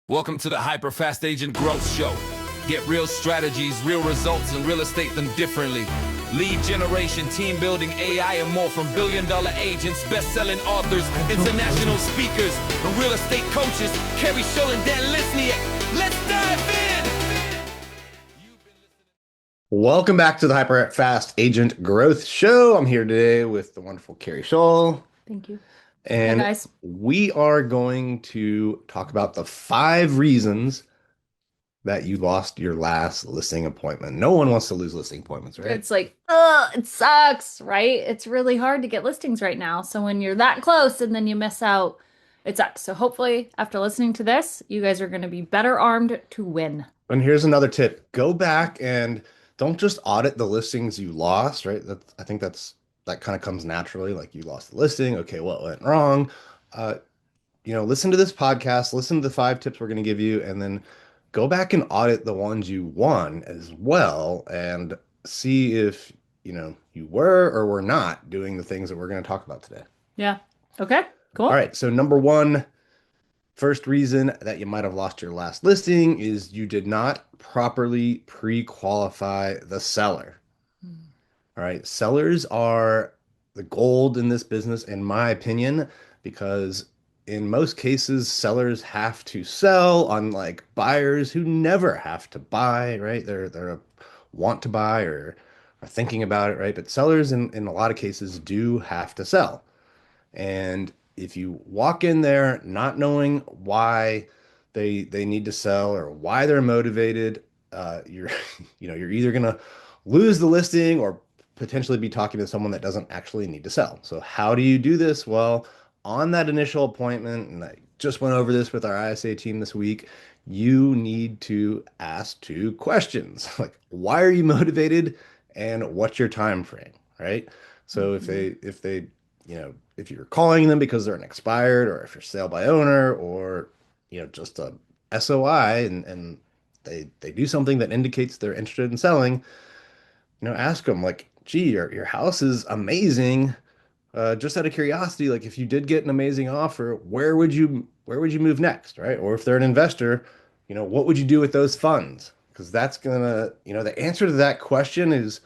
Welcome to the HyperFast Agent Growth Show. Get real strategies, real results, and real estate them differently. Lead generation, team building, AI, and more from billion-dollar agents, best-selling authors, international speakers, and real estate coaches, Keri Shull and Lesniak. Let's dive in! Welcome back to the HyperFast Agent Growth Show. I'm here today with the wonderful Keri Shull. Thank you. And Hi, guys. we are going to talk about the 5 reasons that you lost your last listing appointment. No one wants to lose listing appointments, right? It's like, ugh, it sucks, right? It's really hard to get listings right now. So when you're that close and then you miss out, it sucks. So hopefully, after listening to this, you guys are going to be better armed to win. And here's another tip. Go back and don't just audit the listings you lost, right? I think that kind of comes naturally. Like you lost the listing. Okay, what went wrong? Uh, listen to this podcast, listen to the 5 tips we're going to give you, and then go back and audit the ones you won as well and see if, you were or were not doing the things that we're going to talk about today. Yeah. Okay, cool. All right. So number 1, first reason that you might have lost your last listing is you did not properly pre-qualify the seller. All right. Sellers are the gold in this business, in my opinion, because in most cases, sellers have to sell, unlike buyers who never have to buy, right? They're want to buy or are thinking about it, right? But sellers in a lot of cases do have to sell. And if you walk in there not knowing why they need to sell or why they're motivated, you're you're either gonna lose the listing or potentially be talking to someone that doesn't actually need to sell. So how do you do this? Well, on that initial appointment, and I just went over this with our ISA team this week, you need to ask 2 questions. Like, why are you motivated and what's your time frame, right? So if you're calling them because they're an expired, or if you're sale by owner, or just a SOI, and they do something that indicates they're interested in selling, ask them like, gee, your house is amazing. Just out of curiosity, like if you did get an amazing offer, where would you move next, right? Or if they're an investor, what would you do with those funds? Because that's gonna, the answer to that question is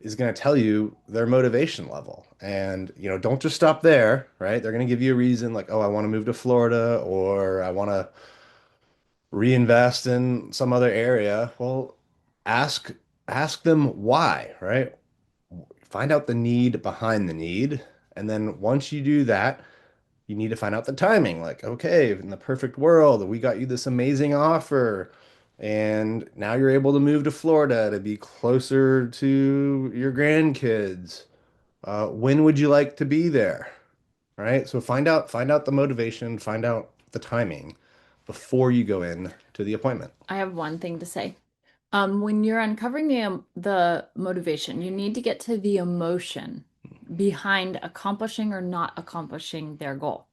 going to tell you their motivation level. And, don't just stop there, right? They're going to give you a reason like, oh, I want to move to Florida, or I want to reinvest in some other area. Well, ask ask them why, right? Find out the need behind the need. And then once you do that, you need to find out the timing. Like, okay, in the perfect world, we got you this amazing offer, and now you're able to move to Florida to be closer to your grandkids. When would you like to be there? Right? So find out the motivation, find out the timing before you go in to the appointment. I have one thing to say. When you're uncovering the motivation, you need to get to the emotion behind accomplishing or not accomplishing their goal.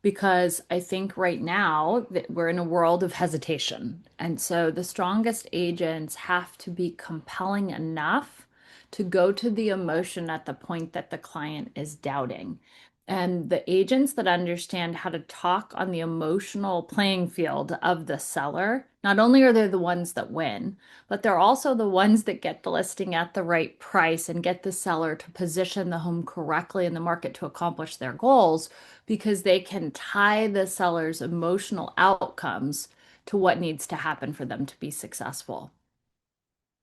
Because I think right now that we're in a world of hesitation. And so the strongest agents have to be compelling enough to go to the emotion at the point that the client is doubting. And the agents that understand how to talk on the emotional playing field of the seller, not only are they the ones that win, but they're also the ones that get the listing at the right price and get the seller to position the home correctly in the market to accomplish their goals, because they can tie the seller's emotional outcomes to what needs to happen for them to be successful.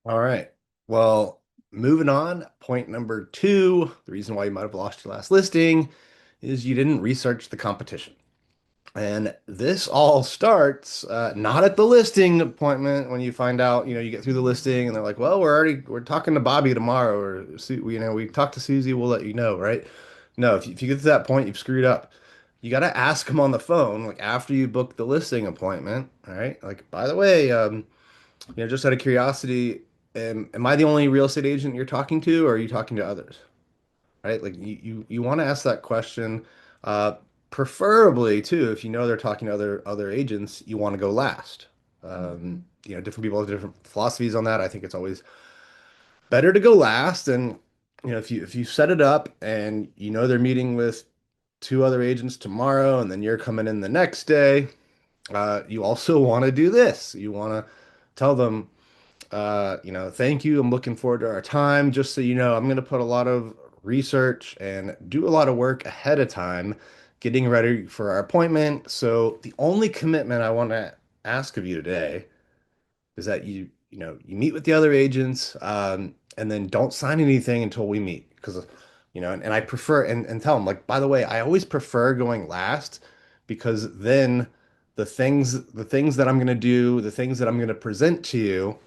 All right. Well, moving on, point number 2, the reason why you might have lost your last listing is you didn't research the competition. And this all starts not at the listing appointment when you find out, you get through the listing and they're like, well, we're talking to Bobby tomorrow, or we talked to Susie, we'll let you know, right? No, if you get to that point, you've screwed up. You got to ask them on the phone, like after you book the listing appointment, all right? Like, by the way, just out of curiosity, am I the only real estate agent you're talking to, or are you talking to others? Right? Like you want to ask that question. Preferably too, if you know they're talking to other agents, you want to go last. Different people have different philosophies on that. I think it's always better to go last. And if you set it up and they're meeting with 2 other agents tomorrow, and then you're coming in the next day, You also want to do this. You want to tell them, thank you. I'm looking forward to our time. Just so you know, I'm going to put a lot of research and do a lot of work ahead of time, getting ready for our appointment. So the only commitment I want to ask of you today is that you meet with the other agents, and then don't sign anything until we meet. Because, and I prefer, and tell them, like, by the way, I always prefer going last because then the things that I'm going to do, the things that I'm going to present to you,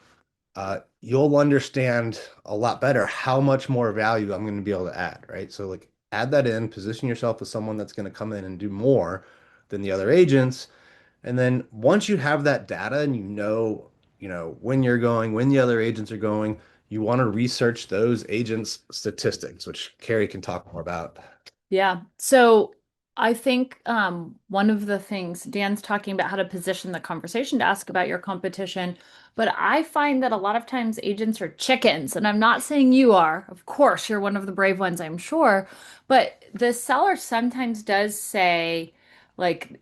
you'll understand a lot better how much more value I'm going to be able to add, right? So like add that in, position yourself as someone that's going to come in and do more than the other agents. And then once you have that data and when you're going, when the other agents are going, you want to research those agents' statistics, which Keri can talk more about. Yeah. So I think one of the things Dan's talking about how to position the conversation to ask about your competition, but I find that a lot of times agents are chickens, and I'm not saying you are. Of course, you're one of the brave ones, I'm sure, but the seller sometimes does say, like,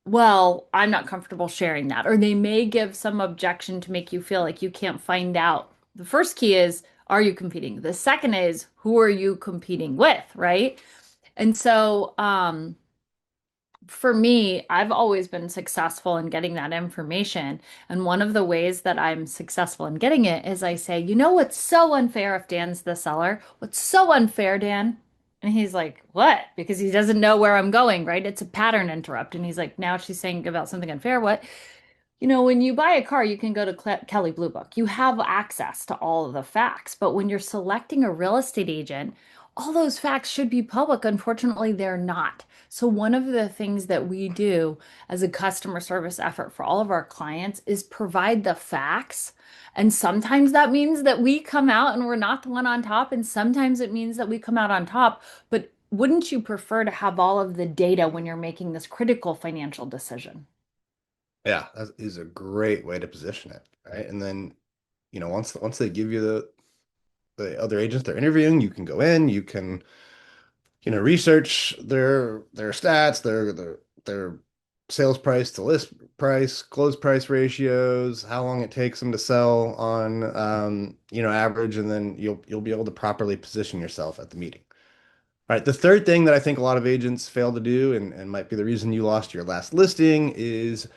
well, I'm not comfortable sharing that. Or they may give some objection to make you feel like you can't find out. The first key is, are you competing? The second is, who are you competing with, right? And so, for me, I've always been successful in getting that information. And one of the ways that I'm successful in getting it is I say, you know what's so unfair if Dan's the seller? What's so unfair, Dan? And he's like, what? Because he doesn't know where I'm going, right? It's a pattern interrupt. And he's like, now she's saying about something unfair. What? When you buy a car, you can go to Kelley Blue Book. You have access to all of the facts. But when you're selecting a real estate agent, all those facts should be public. Unfortunately, they're not. So, one of the things that we do as a customer service effort for all of our clients is provide the facts. And sometimes that means that we come out and we're not the one on top. And sometimes it means that we come out on top. But wouldn't you prefer to have all of the data when you're making this critical financial decision? Yeah, that is a great way to position it, right? And then, once they give you the other agents they're interviewing, you can go in, you can, research their stats, their sales price to list price, close price ratios, how long it takes them to sell on average, and then you'll be able to properly position yourself at the meeting. All right, the third thing that I think a lot of agents fail to do, and might be the reason you lost your last listing, is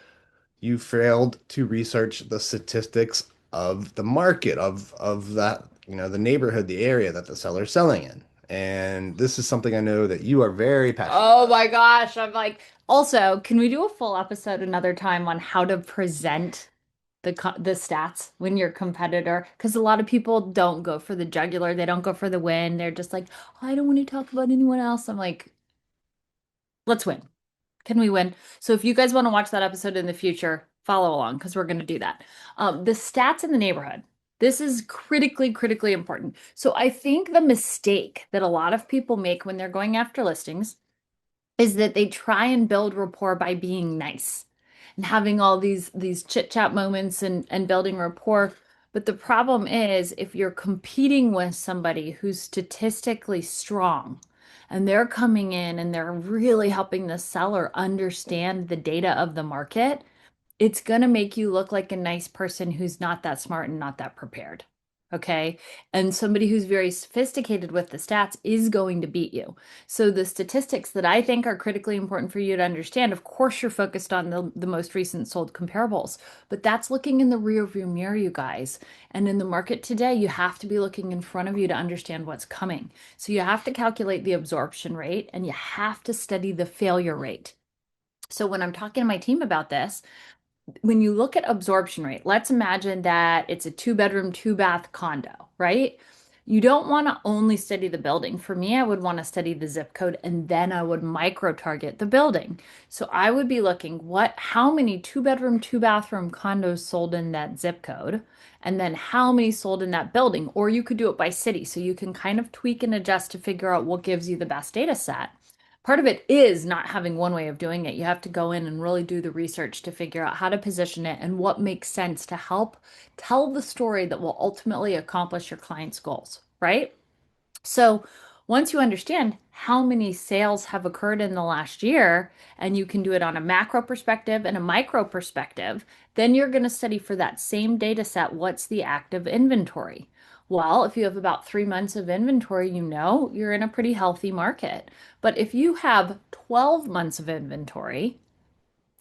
you failed to research the statistics of the market of that, the neighborhood, the area that the seller's selling in. And this is something I know that you are very passionate Oh about. my gosh. I'm like, also, can we do a full episode another time on how to present the stats when your competitor? Because a lot of people don't go for the jugular, they don't go for the win. They're just like, "Oh, I don't want to talk about anyone else." I'm like, let's win. Can we win? So if you guys want to watch that episode in the future, follow along because we're going to do that. The stats in the neighborhood. This is critically, critically important. So I think the mistake that a lot of people make when they're going after listings is that they try and build rapport by being nice and having all these chit chat moments and building rapport. But the problem is if you're competing with somebody who's statistically strong and they're coming in and they're really helping the seller understand the data of the market, it's going to make you look like a nice person who's not that smart and not that prepared. Okay. And somebody who's very sophisticated with the stats is going to beat you. So, the statistics that I think are critically important for you to understand, of course, you're focused on the most recent sold comparables, but that's looking in the rear view mirror, you guys. And in the market today, you have to be looking in front of you to understand what's coming. So, you have to calculate the absorption rate and you have to study the failure rate. So, when I'm talking to my team about this, when you look at absorption rate, let's imagine that it's a two-bedroom, two-bath condo, right? You don't want to only study the building. For me, I would want to study the zip code and then I would micro target the building. So I would be looking how many two-bedroom, two-bathroom condos sold in that zip code, and then how many sold in that building. Or you could do it by city. So you can kind of tweak and adjust to figure out what gives you the best data set. Part of it is not having one way of doing it. You have to go in and really do the research to figure out how to position it and what makes sense to help tell the story that will ultimately accomplish your client's goals, right? So, Once you understand how many sales have occurred in the last year, and you can do it on a macro perspective and a micro perspective, then you're going to study for that same data set, what's the active inventory? Well, if you have about 3 months of inventory, you know you're in a pretty healthy market. But if you have 12 months of inventory,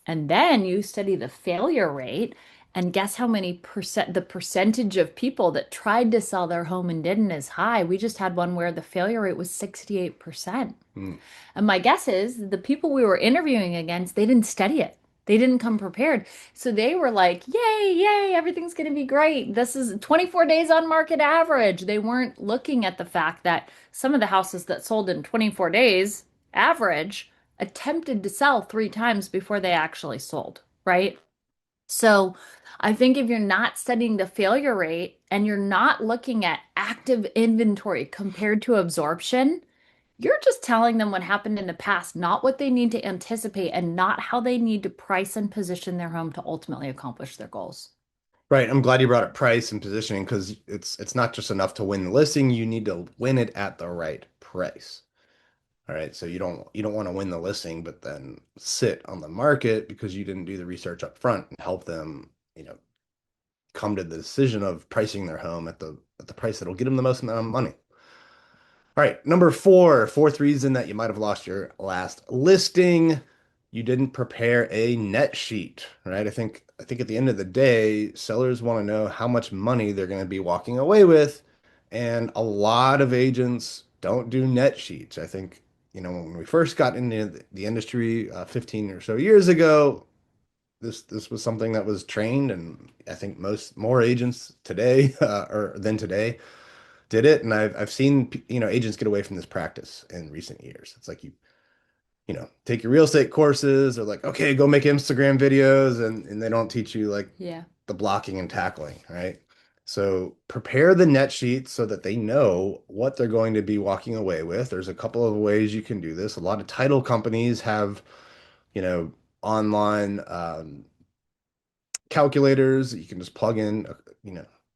and then you study the failure rate, and guess how many percent, the percentage of people that tried to sell their home and didn't is high. We just had one where the failure rate was 68%. Hmm. And my guess is the people we were interviewing against, they didn't study it. They didn't come prepared. So they were like, yay, yay, everything's going to be great. This is 24 days on market average. They weren't looking at the fact that some of the houses that sold in 24 days average attempted to sell 3 times before they actually sold, right? So I think if you're not studying the failure rate and you're not looking at active inventory compared to absorption, you're just telling them what happened in the past, not what they need to anticipate and not how they need to price and position their home to ultimately accomplish their goals. Right. I'm glad you brought up price and positioning because it's not just enough to win the listing. You need to win it at the right price. All right. So you don't want to win the listing, but then sit on the market because you didn't do the research up front and help them, come to the decision of pricing their home at the price that'll get them the most amount of money. All right, number four, fourth reason that you might have lost your last listing, you didn't prepare a net sheet, right? I think at the end of the day, sellers want to know how much money they're going to be walking away with, and a lot of agents don't do net sheets. I think, when we first got into the industry 15 or so years ago, this was something that was trained, and I think more agents today or than today did it, and I've seen agents get away from this practice in recent years. It's like you take your real estate courses, or like, okay, go make Instagram videos, and they don't teach you like Yeah. the blocking and tackling, right? So prepare the net sheet so that they know what they're going to be walking away with. There's a couple of ways you can do this. A lot of title companies have, you know, online calculators that you can just plug in,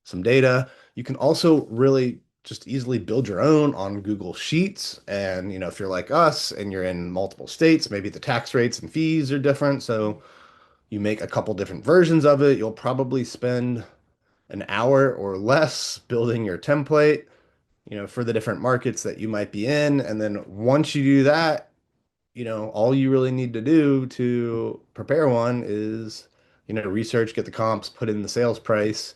some data. You can also really just easily build your own on Google Sheets. And, if you're like us and you're in multiple states, maybe the tax rates and fees are different. So you make a couple different versions of it. You'll probably spend an hour or less building your template, for the different markets that you might be in. And then once you do that, all you really need to do to prepare one is, research, get the comps, put in the sales price,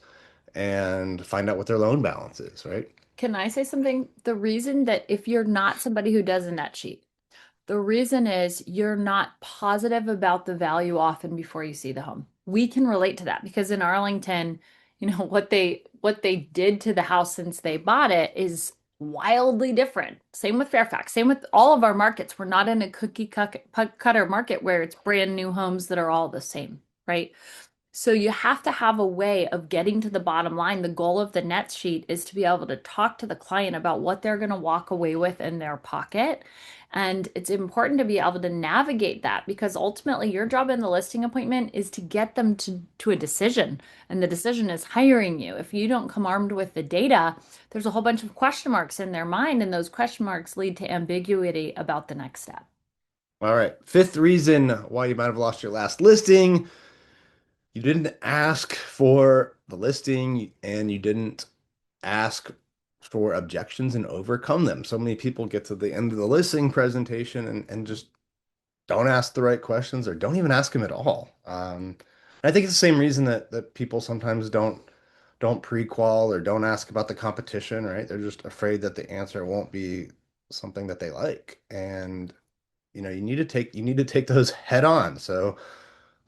and find out what their loan balance is, right? Can I say something? The reason that if you're not somebody who does a net sheet, the reason is you're not positive about the value often before you see the home. We can relate to that because in Arlington, what they did to the house since they bought it is wildly different. Same with Fairfax, same with all of our markets. We're not in a cutter market where it's brand new homes that are all the same, right? So you have to have a way of getting to the bottom line. The goal of the net sheet is to be able to talk to the client about what they're going to walk away with in their pocket. And it's important to be able to navigate that because ultimately your job in the listing appointment is to get them to a decision. And the decision is hiring you. If you don't come armed with the data, there's a whole bunch of question marks in their mind, and those question marks lead to ambiguity about the next step. All right. Fifth reason why you might have lost your last listing, you didn't ask for the listing and you didn't ask for objections and overcome them. So many people get to the end of the listing presentation and just don't ask the right questions or don't even ask them at all. I think it's the same reason that people sometimes don't pre-qual or don't ask about the competition, right? They're just afraid that the answer won't be something that they like. And you need to take those head on. So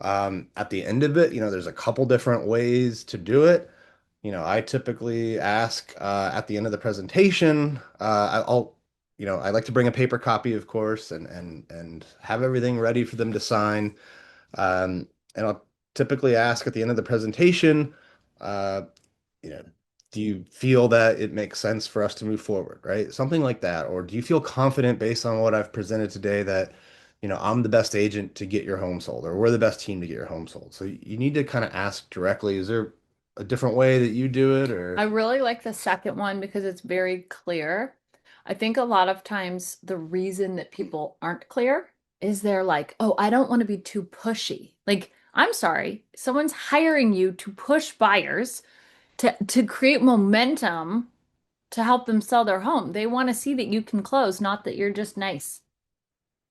at the end of it, there's a couple different ways to do it. I typically ask at the end of the presentation, I like to bring a paper copy, of course, and have everything ready for them to sign. And I'll typically ask at the end of the presentation, uh, you know, do you feel that it makes sense for us to move forward, right? Something like that. Or do you feel confident based on what I've presented today that, I'm the best agent to get your home sold, or we're the best team to get your home sold? So you need to kind of ask directly, is there a different way that you do it, I or really like the second one because it's very clear. I think a lot of times the reason that people aren't clear is they're like, oh, I don't want to be too pushy. Like, I'm sorry, someone's hiring you to push buyers to create momentum to help them sell their home. They want to see that you can close, not that you're just nice.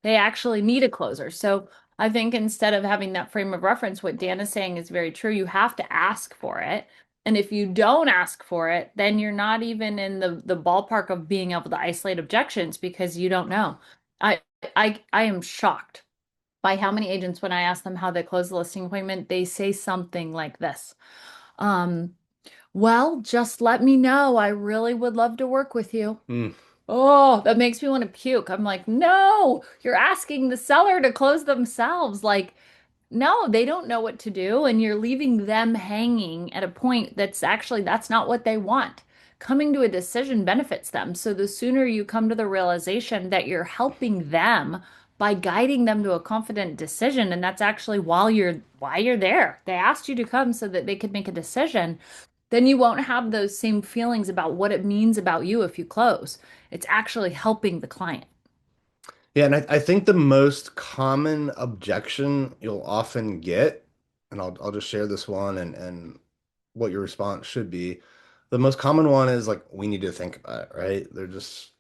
They actually need a closer. So I think instead of having that frame of reference, what Dan is saying is very true. You have to ask for it. And if you don't ask for it, then you're not even in the ballpark of being able to isolate objections because you don't know. I I am shocked by how many agents, when I ask them how they close the listing appointment, they say something like this. Um, well, just let me know. I really would love to work with you. Mm. Oh, that makes me want to puke. I'm like, no, you're asking the seller to close themselves. Like, no, they don't know what to do, and you're leaving them hanging at a point that's not what they want. Coming to a decision benefits them. So the sooner you come to the realization that you're helping them by guiding them to a confident decision, and that's actually why you're there. They asked you to come so that they could make a decision, then you won't have those same feelings about what it means about you if you close. It's actually helping the client. Yeah, and I think the most common objection you'll often get, and I'll just share this one and what your response should be. The most common one is like, we need to think about it, right? They're just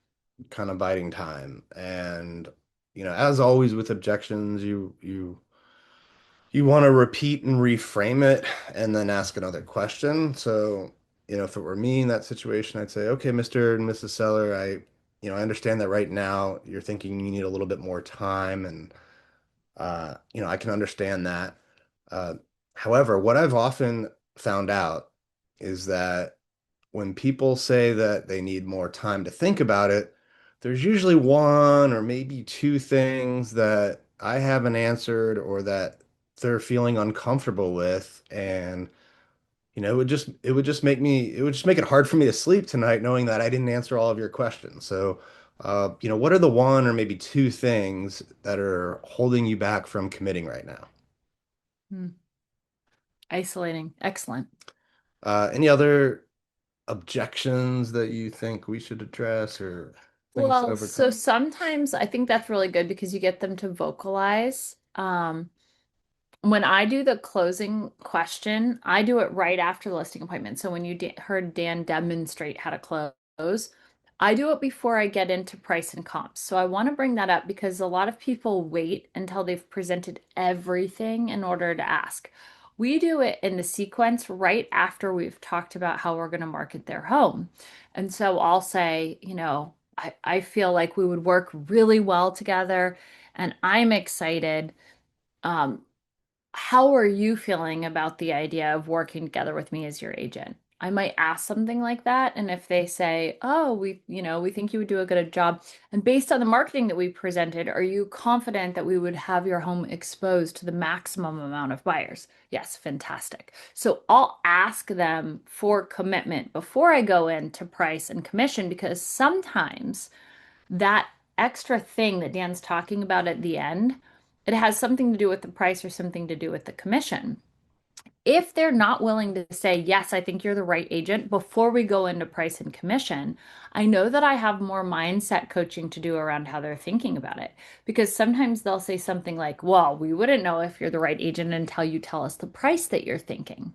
kind of biding time. And as always with objections, you want to repeat and reframe it and then ask another question. So, if it were me in that situation, I'd say, okay, Mr. and Mrs. Seller, I understand that right now you're thinking you need a little bit more time, and I can understand that. Uh, However, what I've often found out is that when people say that they need more time to think about it, there's usually one or maybe two things that I haven't answered or that they're feeling uncomfortable with. And, it would just make it hard for me to sleep tonight knowing that I didn't answer all of your questions. So, what are the one or maybe two things that are holding you back from committing right now? Hmm. Isolating. Excellent. Any other objections that you think we should address or things to Well, so overcome? sometimes I think that's really good because you get them to vocalize. When I do the closing question, I do it right after the listing appointment. So when you heard Dan demonstrate how to close, I do it before I get into price and comps. So I want to bring that up because a lot of people wait until they've presented everything in order to ask. We do it in the sequence right after we've talked about how we're going to market their home. And so I'll say, I feel like we would work really well together and I'm excited. Um, how are you feeling about the idea of working together with me as your agent? I might ask something like that. And if they say, oh, we think you would do a good job. And based on the marketing that we presented, are you confident that we would have your home exposed to the maximum amount of buyers? Yes, fantastic. So I'll ask them for commitment before I go into price and commission because sometimes that extra thing that Dan's talking about at the end, it has something to do with the price or something to do with the commission. If they're not willing to say, yes, I think you're the right agent before we go into price and commission, I know that I have more mindset coaching to do around how they're thinking about it. Because sometimes they'll say something like, well, we wouldn't know if you're the right agent until you tell us the price that you're thinking.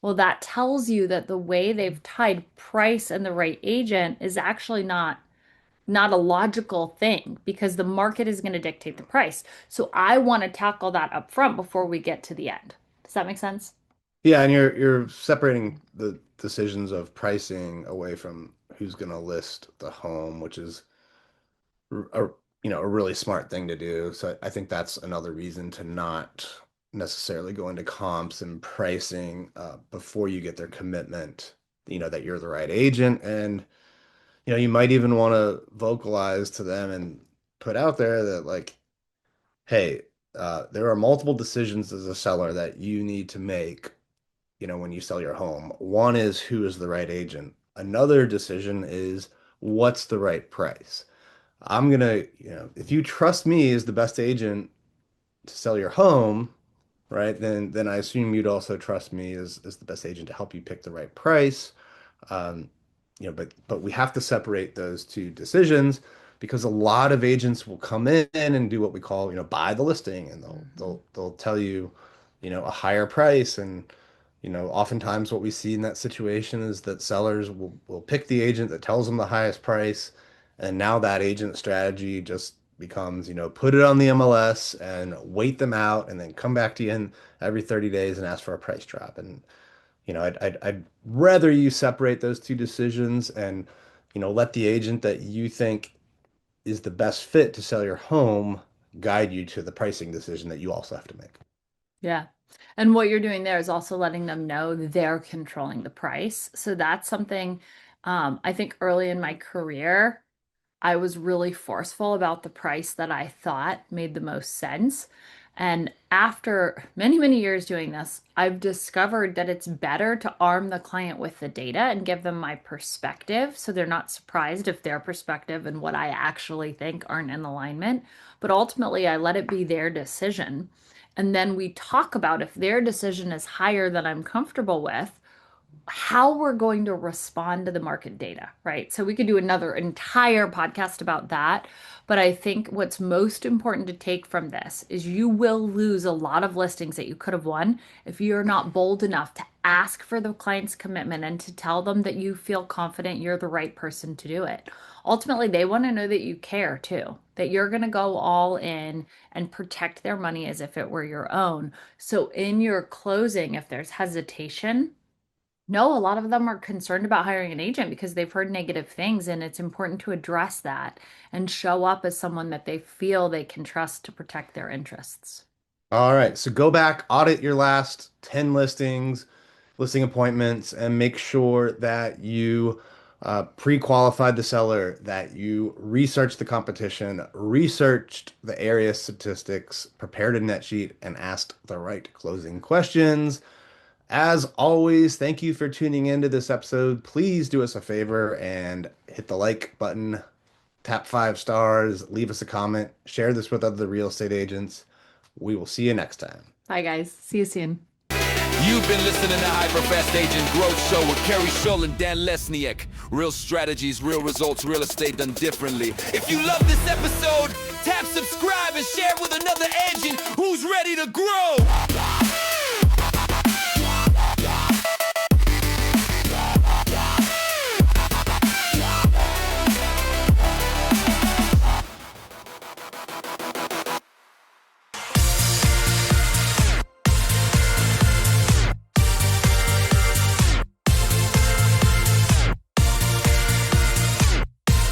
Well, that tells you that the way they've tied price and the right agent is actually not a logical thing because the market is going to dictate the price. So I want to tackle that up front before we get to the end. Does that make sense? Yeah, and you're separating the decisions of pricing away from who's going to list the home, which is a a really smart thing to do. So I think that's another reason to not necessarily go into comps and pricing before you get their commitment, that you're the right agent. And you might even want to vocalize to them and put out there that like, hey, there are multiple decisions as a seller that you need to make, when you sell your home. One is who is the right agent. Another decision is what's the right price. I'm gonna, if you trust me as the best agent to sell your home, right, then I assume you'd also trust me as the best agent to help you pick the right price. Um, but we have to separate those two decisions because a lot of agents will come in and do what we call, buy the listing, and they'll tell you, a higher price. And oftentimes what we see in that situation is that sellers will pick the agent that tells them the highest price, and now that agent strategy just becomes, put it on the MLS and wait them out, and then come back to you in every 30 days and ask for a price drop. And I'd rather you separate those two decisions and, let the agent that you think is the best fit to sell your home guide you to the pricing decision that you also have to make. Yeah. And what you're doing there is also letting them know they're controlling the price. So that's something I think early in my career, I was really forceful about the price that I thought made the most sense. And after many, many years doing this, I've discovered that it's better to arm the client with the data and give them my perspective so they're not surprised if their perspective and what I actually think aren't in alignment. But ultimately, I let it be their decision. And then we talk about if their decision is higher than I'm comfortable with, how we're going to respond to the market data, right? So we could do another entire podcast about that. But I think what's most important to take from this is you will lose a lot of listings that you could have won if you're not bold enough to ask for the client's commitment and to tell them that you feel confident you're the right person to do it. Ultimately, they want to know that you care too, that you're going to go all in and protect their money as if it were your own. So in your closing, if there's hesitation, no, a lot of them are concerned about hiring an agent because they've heard negative things, and it's important to address that and show up as someone that they feel they can trust to protect their interests. All right. So go back, audit your last 10 listings, listing appointments, and make sure that you pre-qualified the seller, that you researched the competition, researched the area statistics, prepared a net sheet, and asked the right closing questions. As always, thank you for tuning into this episode. Please do us a favor and hit the like button, tap 5 stars, leave us a comment, share this with other real estate agents. We will see you next time. Bye, guys. See you soon. You've been listening to HyperFast Agent Growth Show with Keri Shull and Dan Lesniak. Real strategies, real results, real estate done differently. If you love this episode, tap subscribe and share with another agent who's ready to grow.